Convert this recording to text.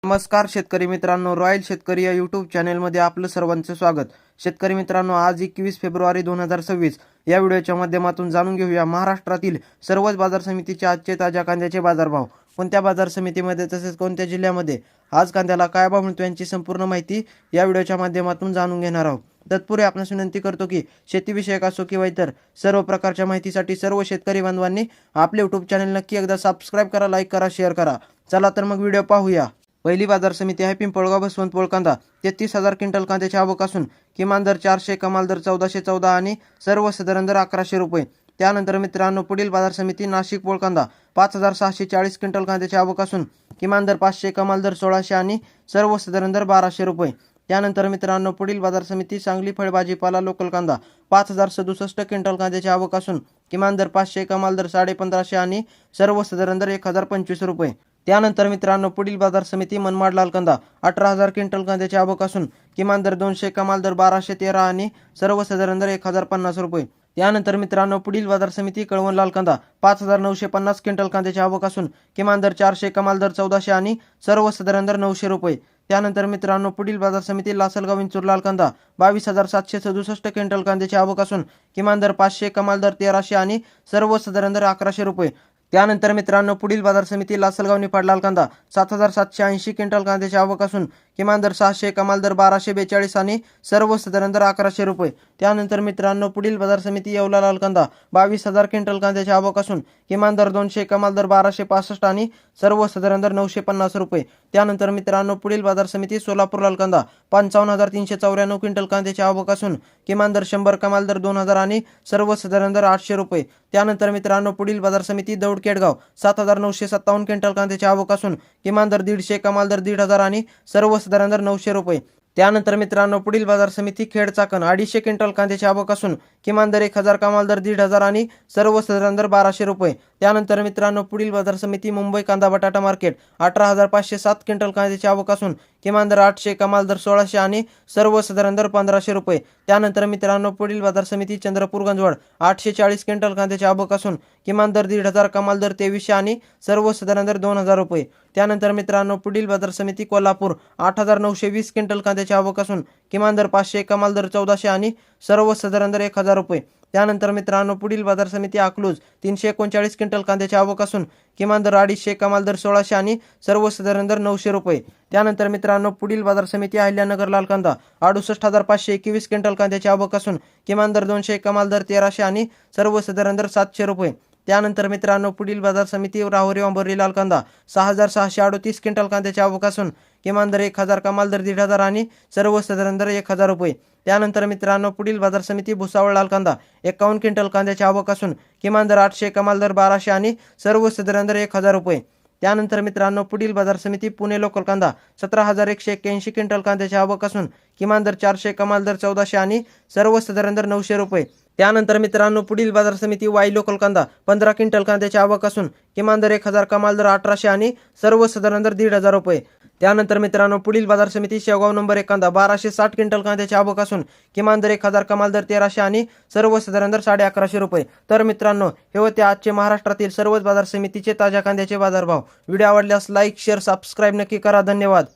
नमस्कार शेतकरी मित्रांनो, रॉयल शेतकरी या यूट्यूब चॅनेलमध्ये आपलं सर्वांचं स्वागत। शेतकरी मित्रांनो, आज 21 फेब्रुवारी 2026 या व्हिडिओच्या माध्यमातून जाणून घेऊया महाराष्ट्रातील सर्वच बाजार समितीचे आजचे ताज्या कांद्याचे बाजारभाव, कोणत्या बाजार समितीमध्ये तसेच कोणत्या जिल्ह्यामध्ये आज कांद्याला काय भाव मिळतो यांची संपूर्ण माहिती या व्हिडिओच्या माध्यमातून जाणून घेणार आहोत। तत्पूर्वी आपणास विनंती करतो की शेतीविषयक असो किंवा इतर सर्व प्रकारच्या माहितीसाठी सर्व शेतकरी बांधवांनी आपले यूट्यूब चॅनल नक्की एकदा सबस्क्राईब करा, लाईक करा, शेअर करा। चला तर मग व्हिडिओ पाहूया। पहिली बाजार समिती आहे पिंपळगाव बसवंतपोळ कांदा 33,000 क्विंटल कांद्याची आवक असून किमान दर 400, कमाल दर 1414 आणि सर्वसाधारण दर 1100 रुपये। त्यानंतर मित्रांनो, पुढील बाजार समिती नाशिक पोळ कांदा 5,640 क्विंटल कांद्याची आवक असून किमान दर 500, कमाल दर 1600 आणि सर्वसाधारण दर 1200 रुपये। त्यानंतर मित्रांनो, पुढील बाजार समिती सांगली फळभाजीपाला लोकल कांदा 5,067 क्विंटल कांद्याची आवक असून किमान दर 500, कमाल दर 1550 आणि सर्वसाधारण दर 1025 रुपये। त्यानंतर मित्रांनो, पुढील बाजार समिती मनमाड लाल कांदा 18,000 क्विंटल कांद्याची आवक असून किमान दर 200, कमाल दर 1213 आणि सर्वसाधारण दर 1050 रुपये। त्यानंतर मित्रांनो, पुढील बाजार समिती कळवण लाल कांदा 5,950 क्विंटल कांद्याची आवक असून किमान दर 400, कमाल दर 1400 आणि सर्वसाधारण दर 900 रुपये। त्यानंतर मित्रांनो, पुढील बाजार समिती लासलगाव विंचूर लाल कांदा 22,767 क्विंटल कांद्याची आवक असून किमान दर 500, कमाल दर 1300 आणि सर्वसाधारण दर 1100 रुपये। त्यानंतर मित्रांनो, पुढील बाजार समिती लासलगाव निफाड लाल कांदा 7,780 क्विंटल कांद्याची आवक असून किमान दर 600, कमाल दर 1242 आणि सर्वसाधारण दर 1100 रुपये। त्यानंतर मित्रांनो, पुढील बाजार समिती येवला लाल कांदा 22,000 क्विंटल कांद्याची आवक असून किमान दर 200, कमाल दर 1265 आणि सर्वसाधारण दर 950 रुपये। त्यानंतर मित्रांनो, पुढील बाजार समिती सोलापूर लाल कांदा 55,394 क्विंटल कांद्याची आवक असून किमान दर 100, कमाल दर 2000 आणि सर्वसाधारण दर 800 रुपये। त्यानंतर मित्रांनो, पुढील बाजार समिती दौंड केडगाव 7,957 क्विंटल कांद्याची आवक असून किमान दर 150, कमाल दर 1,500 आणि सर्वसाधारण दर 900 रुपये। त्यानंतर मित्रांनो, पुढील बाजार समिती खेड चाकण 250 क्विंटल कांद्याची आवक असून किमान दर 1000, कमाल दर 1,500 आणि सर्वसाधारण दर 1200 रुपये। त्यानंतर मित्रांनो, पुढील बाजार समिती मुंबई कांदा बटाटा मार्केट 18,507 क्विंटल कांद्याची आवक असून किमान दर 800, कमाल दर 1600 आणि सर्वसाधारण दर 1500 रुपये। त्यानंतर मित्रांनो, पुढील बाजार समिती चंद्रपूर गंजवड 840 क्विंटल कांद्याची आवक असून किमान दर 1,500, कमाल दर 2300 आणि सर्वसाधारण दर 2000 रुपये। त्यानंतर मित्रांनो, पुढील बाजार समिती कोल्हापूर 8,920 क्विंटल कांद्याची आवक असून किमान दर 500, कमाल दर 1400 आणि सर्वसाधारण दर 1000 रुपये। त्यानंतर मित्रांनो, पुढील बाजार समिती अकलूज 339 क्विंटल कांद्याची आवक असून किमान दर 250, कमाल दर 1600 आणि सर्वसाधारण दर 900 रुपये। त्यानंतर मित्रांनो, पुढील बाजार समिती अहिल्यानगर लाल कांदा 68,521 क्विंटल कांद्याची आवक असून किमान दर 200, कमाल दर 1300 आणि सर्वसाधारण दर 700 रुपये। त्यानंतर मित्रांनो, पुढील बाजार समिती राहुरी अंबोरी लाल कांदा 6,638 क्विंटल कांद्याची आवक असून किमान दर 1000, कमाल दर 1,500 आणि सर्वसाधारण दर 1000 रुपये। त्यानंतर मित्रांनो, पुढील बाजार समिती भुसावळ लाल कांदा 51 क्विंटल कांद्याची आवक असून किमान दर 800, कमाल दर 1200 आणि सर्वसाधारण दर 1000 रुपये। त्यानंतर मित्रांनो, पुढील बाजार समिती पुणे लोकल कांदा 17,181 क्विंटल कांद्याची आवक असून किमान दर 400, कमाल दर 1400 आणि सर्वसाधारण दर 900 रुपये। त्यानंतर मित्रांनो, पुढील बाजार समिती वाई लोकल कांदा 15 क्विंटल कांद्याची आवक असून किमान दर 1000, कमाल दर 1800 आणि सर्वसाधारण दर 1,500 रुपये। त्यानंतर मित्रांनो, पुढील बाजार समिती शेवगाव नंबर 1 कांदा 1260 क्विंटल कांद्याची आवक असून किमान दर 1000, कमाल दर 1300 आणि सर्वसाधारण दर 1150 रुपये। तर मित्रांनो, हे होते आजचे महाराष्ट्रातील सर्वच बाजार समितीचे ताज्या कांद्याचे बाजारभाव। व्हिडिओ आवडल्यास लाईक, शेअर, सबस्क्राईब नक्की करा। धन्यवाद।